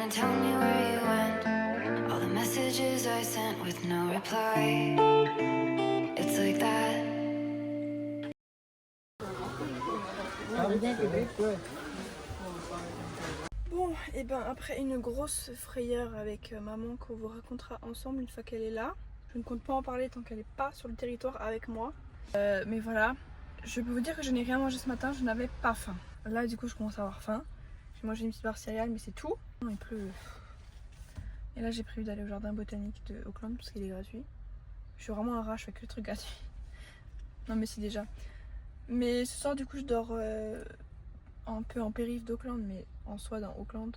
Can't tell me where you went. All the messages I sent with no reply. It's like that. Bon, et ben après une grosse frayeur avec maman qu'on vous racontera ensemble une fois qu'elle est là. Je ne compte pas en parler tant qu'elle n'est pas sur le territoire avec moi. Mais voilà, je peux vous dire que je n'ai rien mangé ce matin, je n'avais pas faim. Là du coup je commence à avoir faim. J'ai mangé une petite barre céréales mais c'est tout. Il pleut. Et là j'ai prévu d'aller au jardin botanique de Auckland parce qu'il est gratuit. Je suis vraiment un rat, je fais que le truc gratuit. Non mais si déjà. Mais ce soir du coup je dors un peu en périph' d'Auckland mais en soi dans Auckland.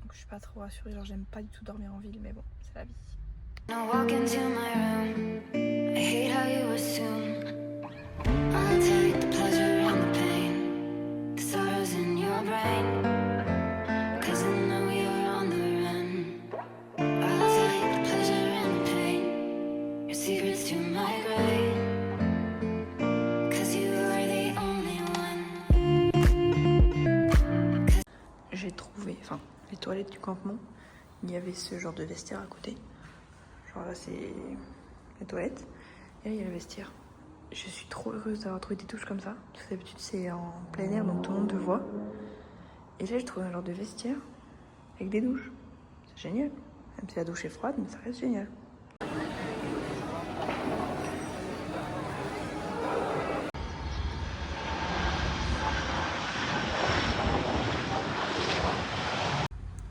Donc je suis pas trop rassurée, genre j'aime pas du tout dormir en ville mais bon, c'est la vie. Now walk into my room. I hate how you assume I'll take the pleasure and the pain. The sorrows in your brain. Cause I know you're on the run. I'll take the pleasure and the pain. Your secrets to my grave. Cause you are the only one. J'ai trouvé, enfin les toilettes du campement, il y avait ce genre de vestiaire à côté. Genre là c'est les toilettes et là il y a le vestiaire. Je suis trop heureuse d'avoir trouvé des douches comme ça. Parce que d'habitude c'est en plein air donc tout le monde te voit. Et là j'ai trouvé un genre de vestiaire avec des douches. C'est génial. Même si la douche est froide mais ça reste génial.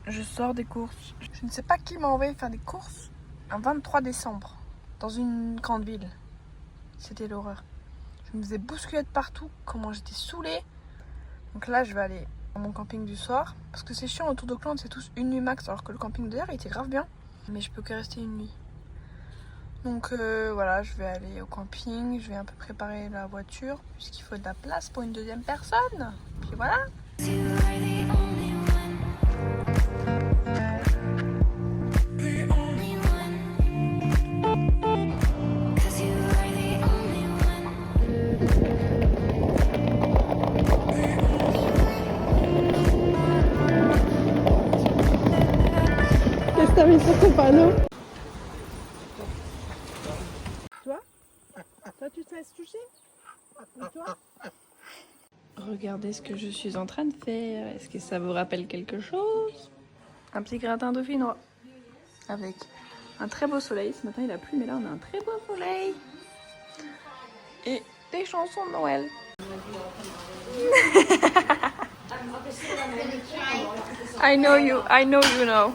Je sors des courses. Je ne sais pas qui m'a envoyé faire des courses un 23 décembre dans une grande ville. C'était l'horreur. Je me faisais bousculer de partout, comment j'étais saoulée. Donc là, je vais aller à mon camping du soir. Parce que c'est chiant, autour d'Auckland, c'est tous une nuit max. Alors que le camping d'hier, il était grave bien. Mais je peux que rester une nuit. Donc voilà, je vais aller au camping. Je vais un peu préparer la voiture. Puisqu'il faut de la place pour une deuxième personne. Puis voilà. You are the only one. The only one. Cause you are the only one. Qu'est-ce que t'as mis sur ton panneau? Toi? Toi tu te laisses toucher? Et toi? Regardez ce que je suis en train de faire. Est-ce que ça vous rappelle quelque chose? Un petit gratin dauphinois. Avec un très beau soleil. Ce matin il a plu mais là on a un très beau soleil. Et des chansons de Noël. I know you know.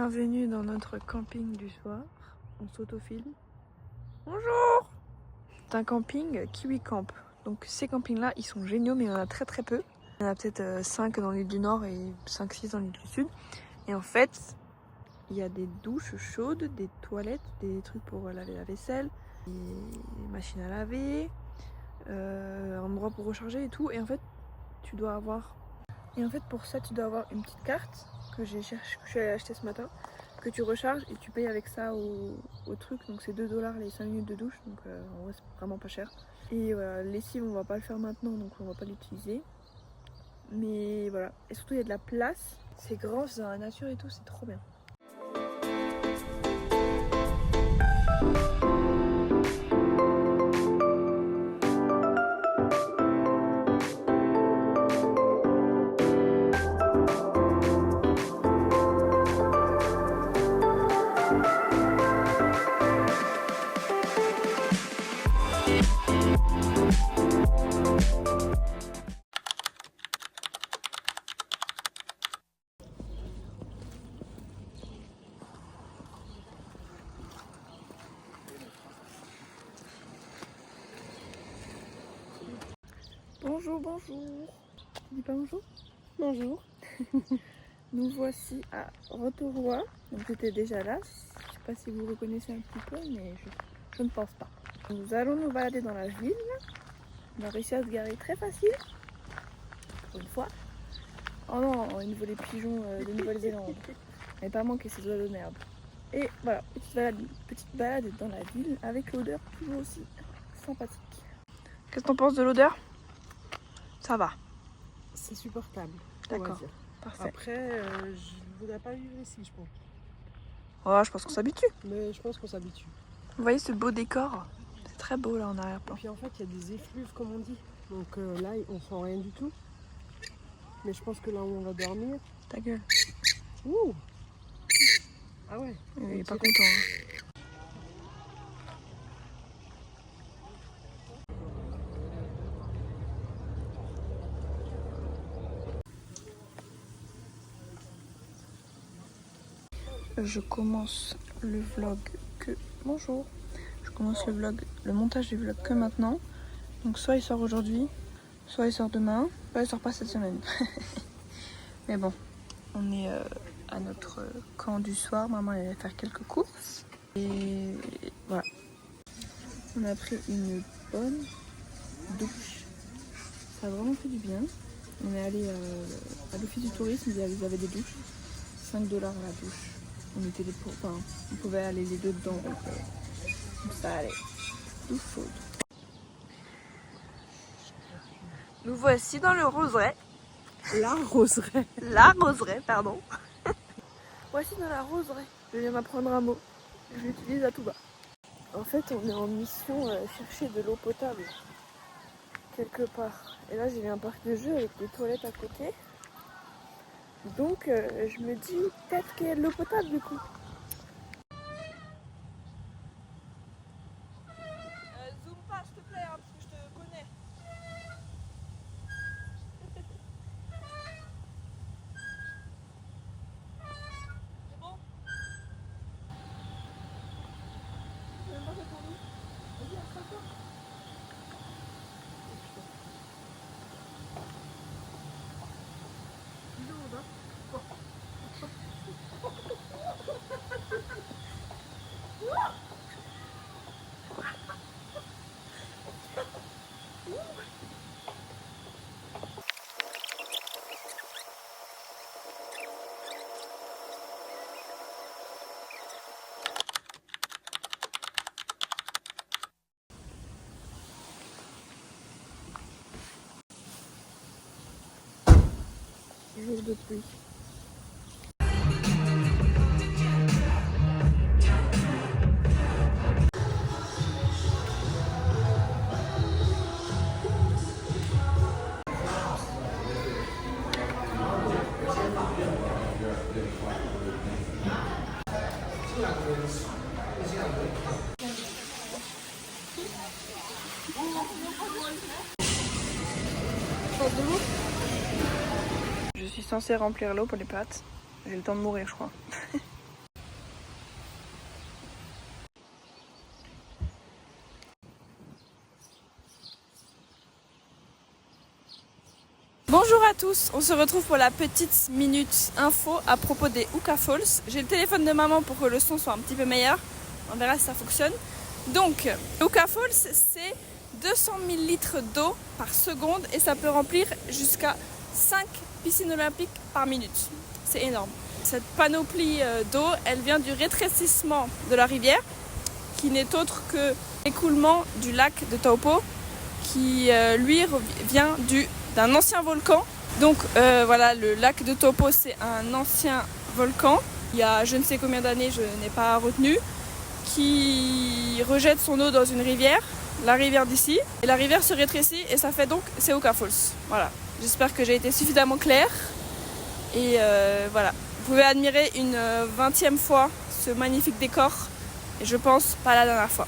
Bienvenue dans notre camping du soir. On s'autofilme. Bonjour! C'est un camping Kiwi Camp. Donc ces campings-là, ils sont géniaux, mais il y en a très très peu. Il y en a peut-être 5 dans l'île du Nord et 5-6 dans l'île du Sud. Et en fait, il y a des douches chaudes, des toilettes, des trucs pour laver la vaisselle, des machines à laver, un endroit pour recharger et tout. Et en fait, tu dois avoir... Et en fait, pour ça, tu dois avoir une petite carte que j'ai cherché, que je suis allée acheter ce matin, que tu recharges et tu payes avec ça au truc. Donc c'est 2 $ les 5 minutes de douche, donc en vrai c'est vraiment pas cher. Et voilà, lessive on va pas le faire maintenant, donc on va pas l'utiliser. Mais voilà, et surtout il y a de la place, c'est grand, c'est dans la nature et tout, c'est trop bien. Bonjour, bonjour. Tu dis pas bonjour? Bonjour. Nous voici à Rotorua. Donc j'étais déjà là. Je sais pas si vous reconnaissez un petit peu, mais je ne pense pas. Nous allons nous balader dans la ville. On a réussi à se garer très facile. Pour une fois. Oh non, une volée pigeons de Nouvelle-Zélande. Mais pas manquer ces oiseaux de merde. Et voilà, petite balade dans la ville avec l'odeur toujours aussi sympathique. Qu'est-ce que t'en penses de l'odeur? Ça va. C'est supportable. D'accord. Parfait. Après, je ne voudrais pas vivre ici, je pense. Oh, je pense qu'on s'habitue. Mais je pense qu'on s'habitue. Vous voyez ce beau décor? C'est très beau là en Et arrière-plan. puis en fait, il y a des effluves, comme on dit. Donc là, on sent rien du tout. Mais je pense que là où on va dormir... Ta gueule. Ouh! Ah ouais. Il est pas content. Hein. Je commence le vlog que... Bonjour. Je commence le montage du vlog que maintenant. Donc soit il sort aujourd'hui, soit il sort demain, soit il sort pas cette semaine. Mais bon, on est à notre camp du soir. Maman elle va faire quelques courses. Et voilà. On a pris une bonne douche. Ça a vraiment fait du bien. On est allé à l'office du tourisme, ils avaient des douches. 5 $ la douche. On pouvait aller les deux dedans, donc ça allait. Douche chaude. Nous voici dans le roseraie. La roseraie. La roseraie, pardon. Voici dans la roseraie. Je viens d'apprendre un mot. Je l'utilise à tout bas. En fait, on est en mission chercher de l'eau potable. Quelque part. Et là, j'ai vu un parc de jeux avec des toilettes à côté. Donc, je me dis peut-être qu'il y a de l'eau potable du coup. Zoom pas, s'il te plaît, hein, parce que je te connais. C'est bon? C'est même pas fait pour nous. Vas-y, accroche-toi. Jour de pluie. Je suis censée remplir l'eau pour les pâtes. J'ai le temps de mourir, je crois. Bonjour à tous, on se retrouve pour la petite minute info à propos des Uka Falls. J'ai le téléphone de maman pour que le son soit un petit peu meilleur, on verra si ça fonctionne. Donc, Uka Falls, c'est 200 000 litres d'eau par seconde et ça peut remplir jusqu'à 5 piscines olympiques par minute. C'est énorme. Cette panoplie d'eau, elle vient du rétrécissement de la rivière, qui n'est autre que l'écoulement du lac de Taupo, qui lui vient d'un ancien volcan. Donc voilà, le lac de Taupo, c'est un ancien volcan, il y a je ne sais combien d'années, je n'ai pas retenu, qui rejette son eau dans une rivière, la rivière d'ici, et la rivière se rétrécit et ça fait donc c'est Uka Falls. Voilà, j'espère que j'ai été suffisamment claire et voilà. Vous pouvez admirer une 20e fois ce magnifique décor et je pense pas la dernière fois.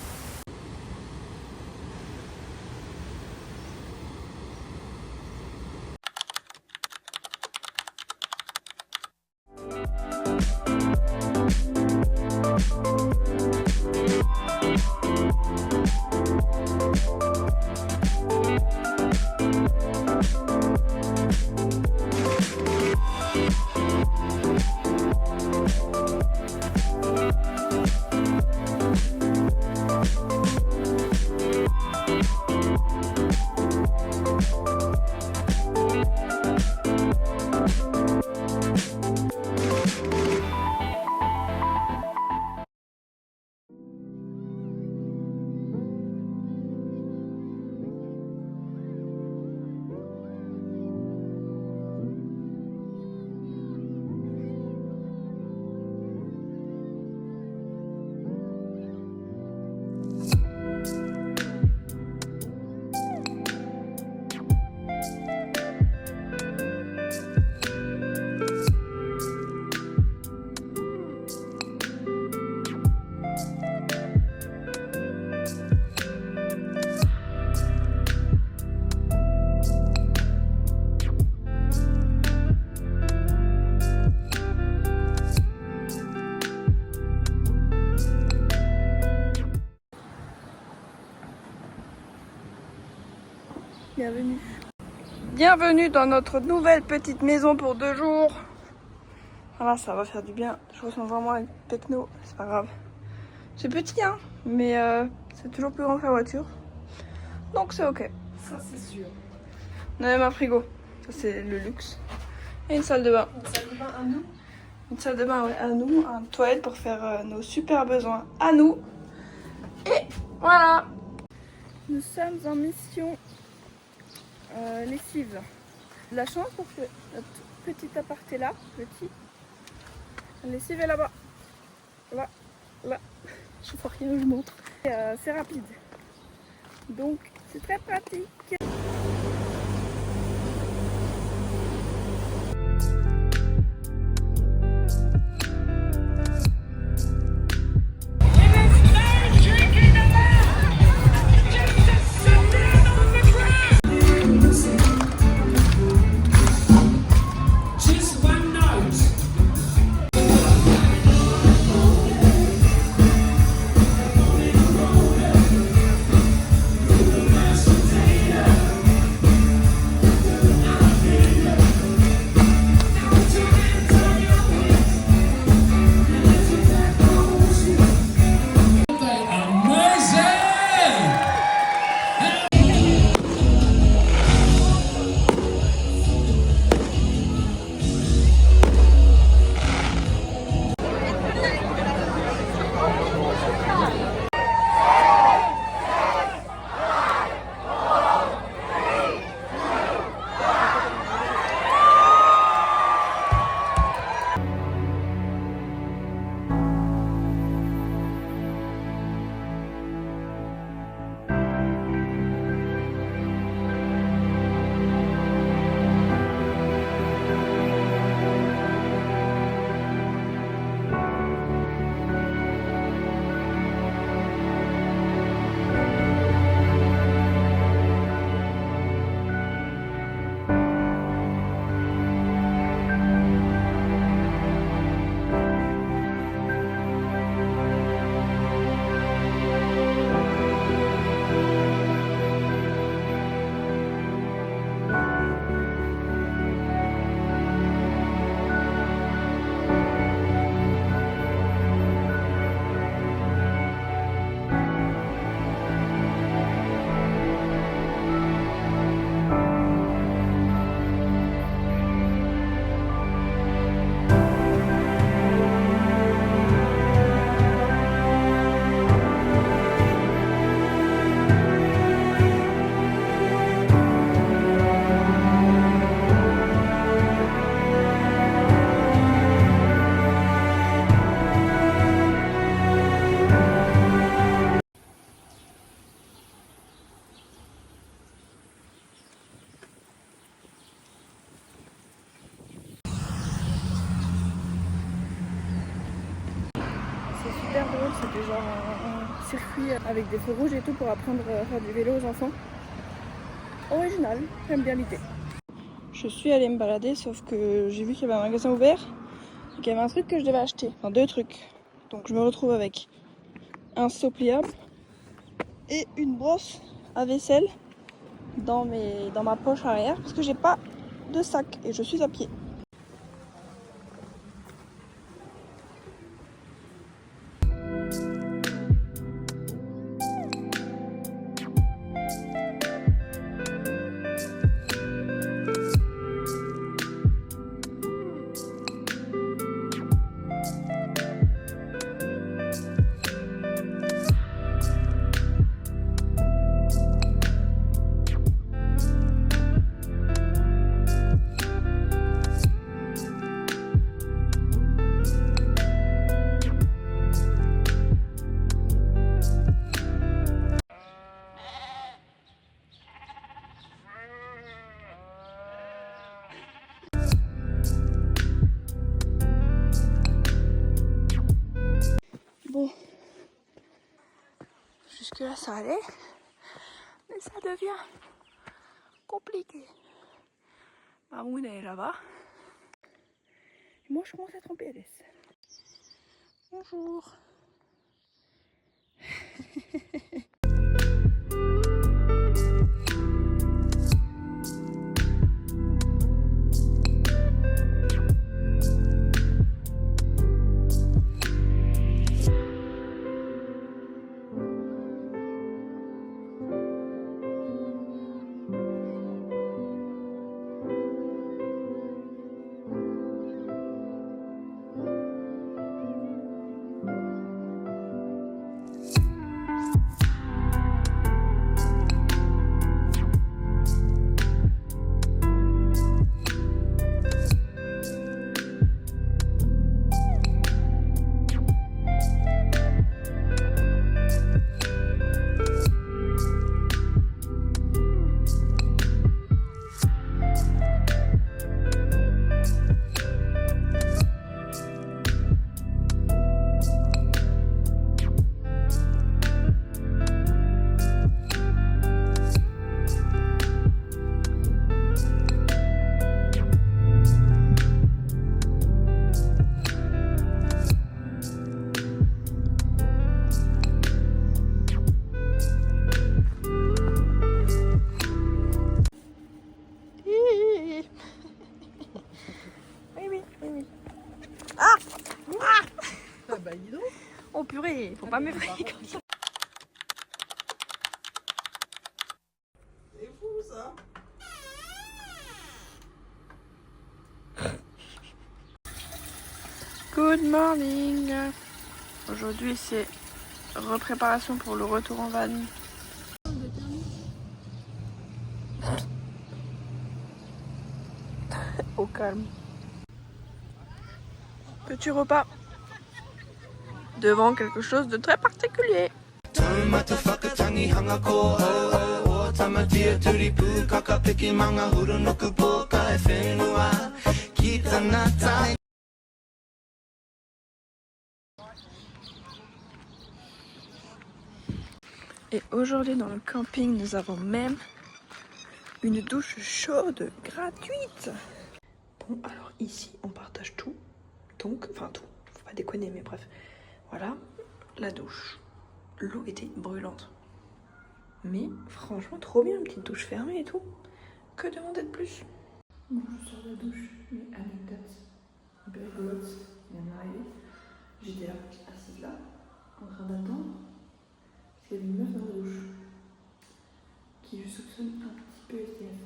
Bienvenue. Bienvenue dans notre nouvelle petite maison pour 2 jours. Voilà, ça va faire du bien. Je ressens vraiment un techno, c'est pas grave. C'est petit hein, mais c'est toujours plus grand que la voiture. Donc c'est ok. Ça c'est sûr. On a même un frigo, ça c'est le luxe. Et une salle de bain. Une salle de bain à nous. Une salle de bain ouais, à nous, une toilette pour faire nos super besoins à nous. Et voilà. Nous sommes en mission lessive. De la chance parce que notre petit appart est là, petit. La lessive est là-bas. Là, là. Je vois rien, je montre. C'est rapide. Donc c'est très pratique. super drôle, c'était genre un circuit avec des feux rouges et tout pour apprendre à faire du vélo aux enfants. Original, j'aime bien l'idée. Je suis allée me balader, sauf que j'ai vu qu'il y avait un magasin ouvert et qu'il y avait un truc que je devais acheter, enfin 2 trucs. Donc je me retrouve avec un seau pliable et une brosse à vaisselle dans ma poche arrière parce que j'ai pas de sac et je suis à pied. Bon, jusque là ça allait, mais ça devient compliqué. Mamoun est là-bas. Et moi je commence à être en PLS. Bonjour. Oui. Ah bah dis donc. Oh purée, faut pas m'effrayer comme ça. C'est fou ça. Good morning. Aujourd'hui c'est repréparation pour le retour en van. Au calme. Petit repas devant quelque chose de très particulier. Et aujourd'hui dans le camping nous avons même une douche chaude gratuite. Bon alors ici on partage tout, donc enfin tout, faut pas déconner mais bref. Voilà la douche. L'eau était brûlante. Mais franchement trop bien, une petite douche fermée et tout. Que demander de plus? Bon je sors de la douche, mais anecdote un peu rigolote vient d'arriver. J'étais là, assise là, en train d'attendre. Parce qu'il y avait une meuf dans la douche qui je soupçonne un petit peu SDF.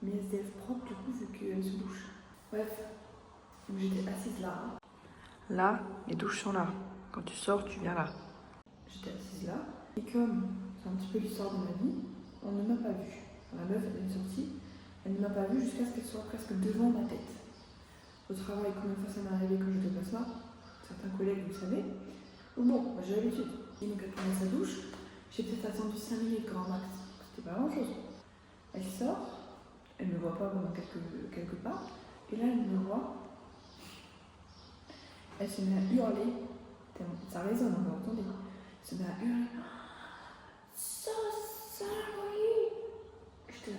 Mais SDF propre du coup vu qu'elle se douche. Bref, donc j'étais assise là. Là, les douches sont là. Quand tu sors, tu viens là. J'étais assise là. Et comme c'est un petit peu l'histoire de ma vie, on ne m'a pas vue. La meuf, elle est sortie. Elle ne m'a pas vue jusqu'à ce qu'elle soit presque devant ma tête. Au travail, combien de fois ça m'est arrivé quand je dépasse là? Certains collègues, vous le savez. Bon, j'ai l'habitude. Et donc elle prend sa douche. J'ai peut-être attendu 5 minutes grand max. C'était pas grand chose. Elle sort. Elle ne me voit pas pendant quelques pas. Et là, elle me voit. Elle se met à hurler Ça résonne, vous entendez. Se met à hurler. So sorry. J'étais là,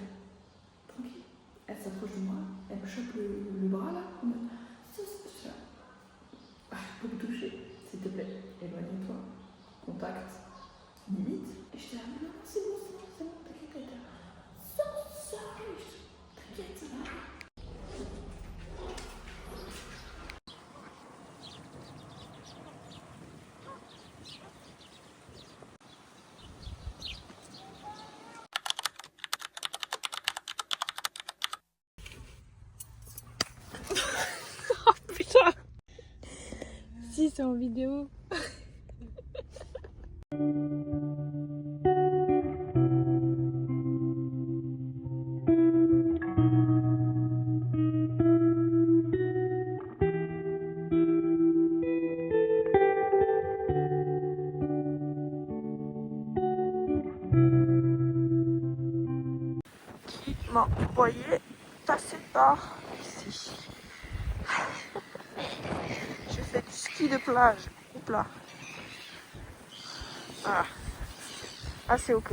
tranquille. Elle s'approche de moi, elle me chope le bras là. Je suis là. Ah, je peux me toucher, s'il te plaît. Éloigne-toi. Contact. Limite. Et j'étais là, non, c'est bon, t'inquiète. Elle était là. So sorry. T'inquiète, ça va. Putain. Si, c'est en vidéo. M'a envoyé passer par ici. J'ai fait du ski de plage. Hop là. Voilà. Ah, c'est ok.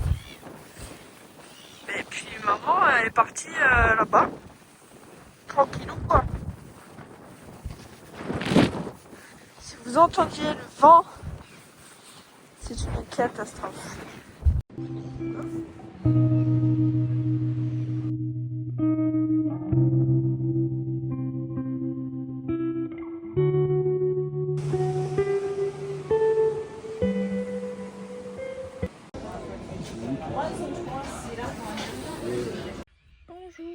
Et puis maman, elle est partie là-bas. Tranquillou quoi. Si vous entendiez le vent, c'est une catastrophe.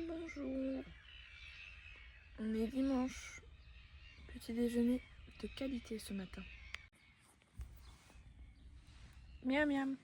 Bonjour. On est dimanche. Petit déjeuner de qualité ce matin. Miam miam.